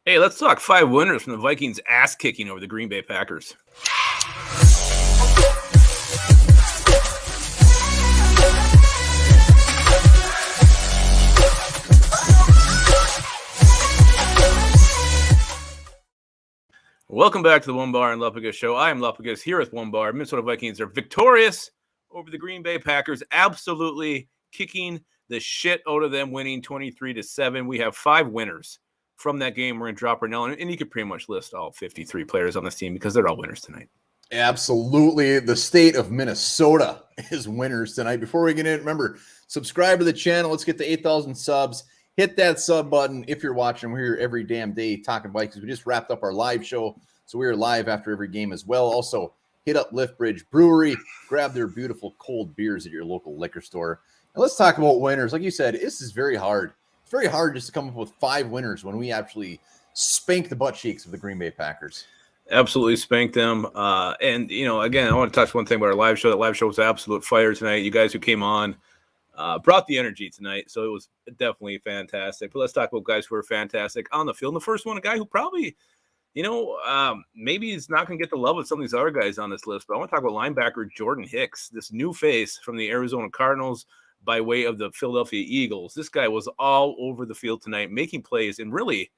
Hey, let's talk 5 winners from the Vikings ass kicking over the Green Bay Packers. Welcome back to the Onebar and Lupagus show. I am Lupagus here with Onebar. Minnesota Vikings are victorious over the Green Bay Packers, absolutely kicking the shit out of them, winning 23-7. We have 5 winners from that game. We're going to drop right now, and you could pretty much list all 53 players on this team because they're all winners tonight. Absolutely. The state of Minnesota is winners tonight. Before we get in, remember, subscribe to the channel. Let's get to 8,000 subs. Hit that sub button if you're watching. We're here every damn day talking Vikings. We just wrapped up our live show, so we are live after every game as well. Also, hit up Liftbridge Brewery. Grab their beautiful cold beers at your local liquor store. And let's talk about winners. Like you said, this is very hard. It's very hard just to come up with 5 winners when we actually spank the butt cheeks of the Green Bay Packers. Absolutely spanked them. And, again, I want to touch one thing about our live show. That live show was absolute fire tonight. You guys who came on brought the energy tonight, so it was definitely fantastic. But let's talk about guys who are fantastic on the field. And the first one, a guy who probably, maybe he's not going to get the love of some of these other guys on this list, but I want to talk about linebacker Jordan Hicks, this new face from the Arizona Cardinals by way of the Philadelphia Eagles. This guy was all over the field tonight, making plays, and really,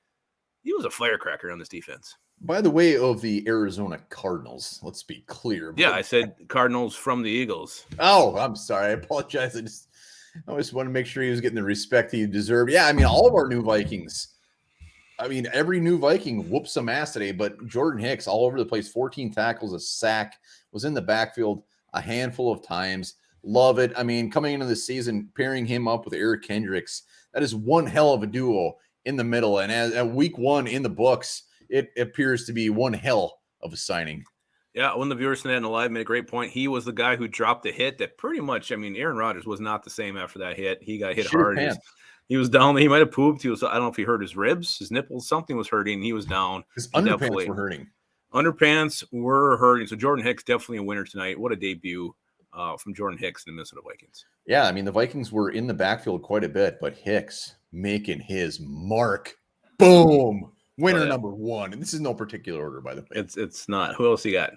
he was a firecracker on this defense. By the way of the Arizona Cardinals, let's be clear. Yeah, I said Cardinals from the Eagles. Oh, I'm sorry. I apologize. I just want to make sure he was getting the respect he deserved. Yeah, I mean, all of our new Vikings. I mean, every new Viking whooped some ass today, but Jordan Hicks all over the place, 14 tackles, a sack, was in the backfield a handful of times. Love it. I mean, coming into the season, pairing him up with Eric Kendricks, that is one hell of a duo in the middle. And at week 1 in the books, it appears to be one hell of a signing. Yeah, one of the viewers tonight in the live made a great point. He was the guy who dropped the hit that pretty much, Aaron Rodgers was not the same after that hit. He got hit hard. He was down. He might have pooped. I don't know if he hurt his ribs, his nipples, something was hurting. He was down. His underpants were hurting. Underpants were hurting. So Jordan Hicks, definitely a winner tonight. What a debut from Jordan Hicks and the Minnesota Vikings. Yeah, I mean, the Vikings were in the backfield quite a bit, but Hicks making his mark. Boom. Winner number 1. And this is no particular order, by the way. It's not. Who else you got?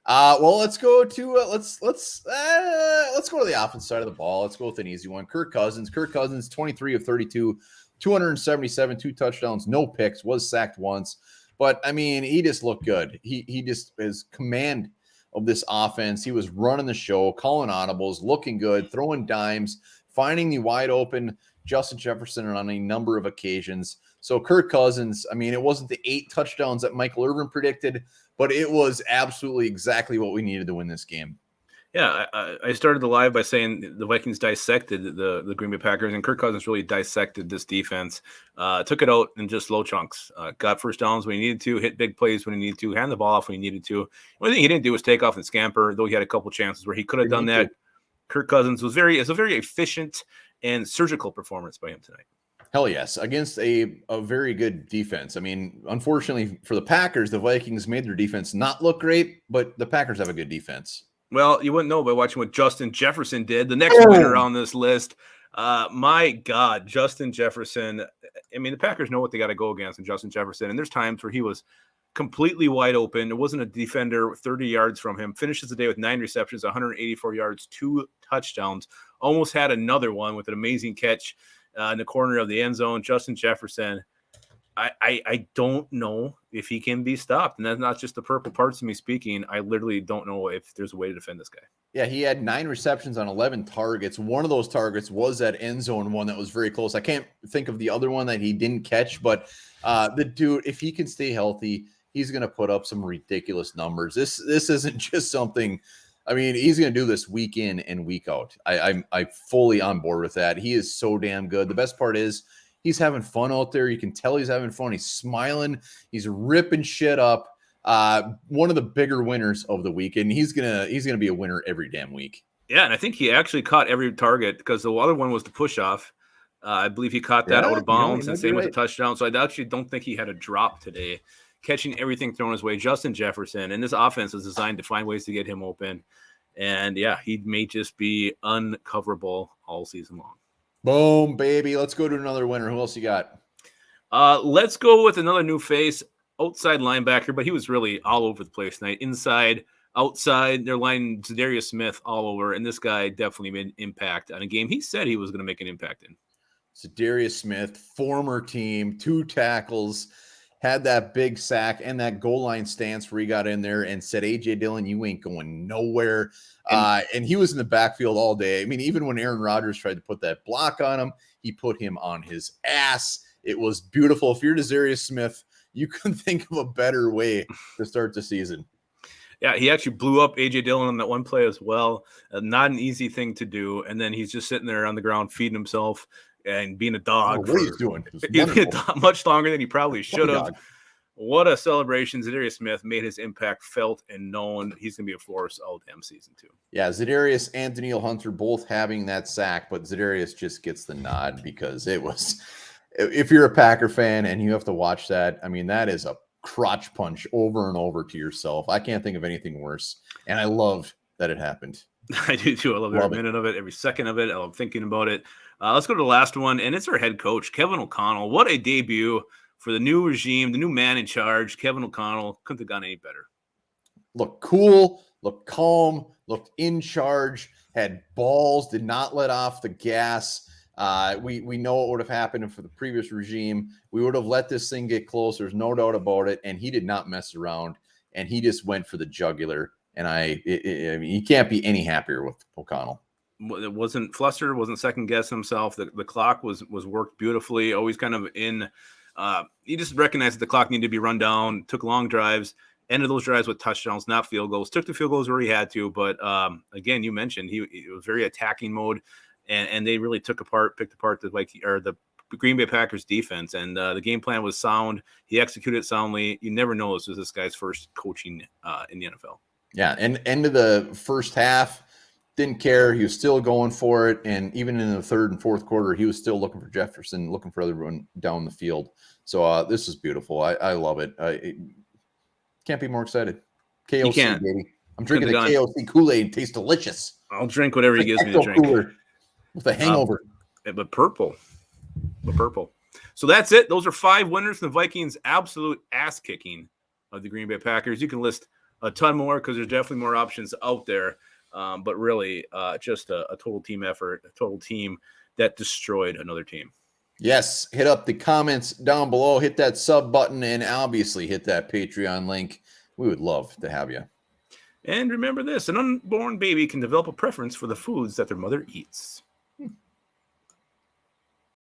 Well, let's go to let's go to the offense side of the ball. Let's go with an easy one. Kirk Cousins, 23 of 32, 277, 2 touchdowns, no picks, was sacked once. But I mean, he just looked good. He just is command of this offense. He was running the show, calling audibles, looking good, throwing dimes, finding the wide open Justin Jefferson on a number of occasions. So Kirk Cousins, I mean, it wasn't the 8 touchdowns that Michael Irvin predicted, but it was absolutely exactly what we needed to win this game. Yeah, I started the live by saying the Vikings dissected the Green Bay Packers, and Kirk Cousins really dissected this defense. Took it out in just low chunks. Got first downs when he needed to, hit big plays when he needed to, hand the ball off when he needed to. The only thing he didn't do was take off and scamper, though he had a couple chances where he could have done that. Kirk Cousins was a very efficient and surgical performance by him tonight. Hell yes, against a very good defense. I mean, unfortunately for the Packers, the Vikings made their defense not look great, but the Packers have a good defense. Well, you wouldn't know by watching what Justin Jefferson did. The next winner on this list, my God, Justin Jefferson. I mean, the Packers know what they got to go against in Justin Jefferson, and there's times where he was completely wide open. There wasn't a defender 30 yards from him. Finishes the day with 9 receptions, 184 yards, 2 touchdowns. Almost had another one with an amazing catch in the corner of the end zone. Justin Jefferson, I don't know if he can be stopped. And that's not just the purple parts of me speaking. I literally don't know if there's a way to defend this guy. Yeah, he had 9 receptions on 11 targets. One of those targets was that end zone one that was very close. I can't think of the other one that he didn't catch, but the dude, if he can stay healthy, he's going to put up some ridiculous numbers. This isn't just something. I mean, he's going to do this week in and week out. I'm fully on board with that. He is so damn good. The best part is he's having fun out there. You can tell he's having fun. He's smiling. He's ripping shit up. One of the bigger winners of the week, and he's gonna be a winner every damn week. Yeah, and I think he actually caught every target because the other one was the push off. I believe he caught that out of bounds, and same with the touchdown. So I actually don't think he had a drop today, catching everything thrown his way. Justin Jefferson, and this offense is designed to find ways to get him open. And yeah, he may just be uncoverable all season long. Boom, baby. Let's go to another winner. Who else you got? Let's go with another new face, outside linebacker, but he was really all over the place tonight. Inside, outside, they're lining Za'Darius Smith all over, and this guy definitely made an impact on a game he said he was going to make an impact in. Za'Darius Smith, former team, 2 tackles, had that big sack and that goal line stance where he got in there and said, AJ Dillon, you ain't going nowhere. And he was in the backfield all day. I mean, even when Aaron Rodgers tried to put that block on him, he put him on his ass. It was beautiful. If you're Za'Darius Smith, you couldn't think of a better way to start the season. Yeah, he actually blew up A.J. Dillon on that one play as well. Not an easy thing to do. And then he's just sitting there on the ground feeding himself and being a dog. What he's doing. Much longer than he probably should have. What a celebration. Za'Darius Smith made his impact felt and known. He's going to be a force all damn season too. Yeah, Za'Darius and Danielle Hunter both having that sack, but Za'Darius just gets the nod because it was – if you're a Packer fan and you have to watch that, I mean, that is a crotch punch over and over to yourself. I can't think of anything worse. And I love that it happened. I do too. I love every minute of it, every second of it. I love thinking about it. Let's go to the last one, and it's our head coach, Kevin O'Connell. What a debut for the new regime, the new man in charge. Kevin O'Connell couldn't have gone any better. Looked cool, looked calm, looked in charge, had balls, did not let off the gas. We know what would have happened for the previous regime. We would have let this thing get close. There's no doubt about it. And he did not mess around, and he just went for the jugular. And I mean, he can't be any happier with O'Connell. It wasn't flustered, wasn't second guessing himself. The clock was worked beautifully. Always kind of in. He just recognized that the clock needed to be run down. Took long drives. Ended those drives with touchdowns, not field goals. Took the field goals where he had to. But again, you mentioned he was very attacking mode. And they really picked apart the Green Bay Packers defense. And the game plan was sound. He executed soundly. You never know this was this guy's first coaching in the NFL. Yeah, and end of the first half, didn't care. He was still going for it. And even in the third and fourth quarter, he was still looking for Jefferson, looking for everyone down the field. So this is beautiful. I love it. Can't be more excited. KOC, baby. I'm drinking the KOC Kool-Aid. Tastes delicious. I'll drink whatever he gives me to drink. Cooler. With a hangover. But purple. So that's it. Those are 5 winners from the Vikings' absolute ass kicking of the Green Bay Packers. You can list a ton more because there's definitely more options out there. But really, just a total team effort, a total team that destroyed another team. Yes. Hit up the comments down below. Hit that sub button and obviously hit that Patreon link. We would love to have you. And remember this, an unborn baby can develop a preference for the foods that their mother eats.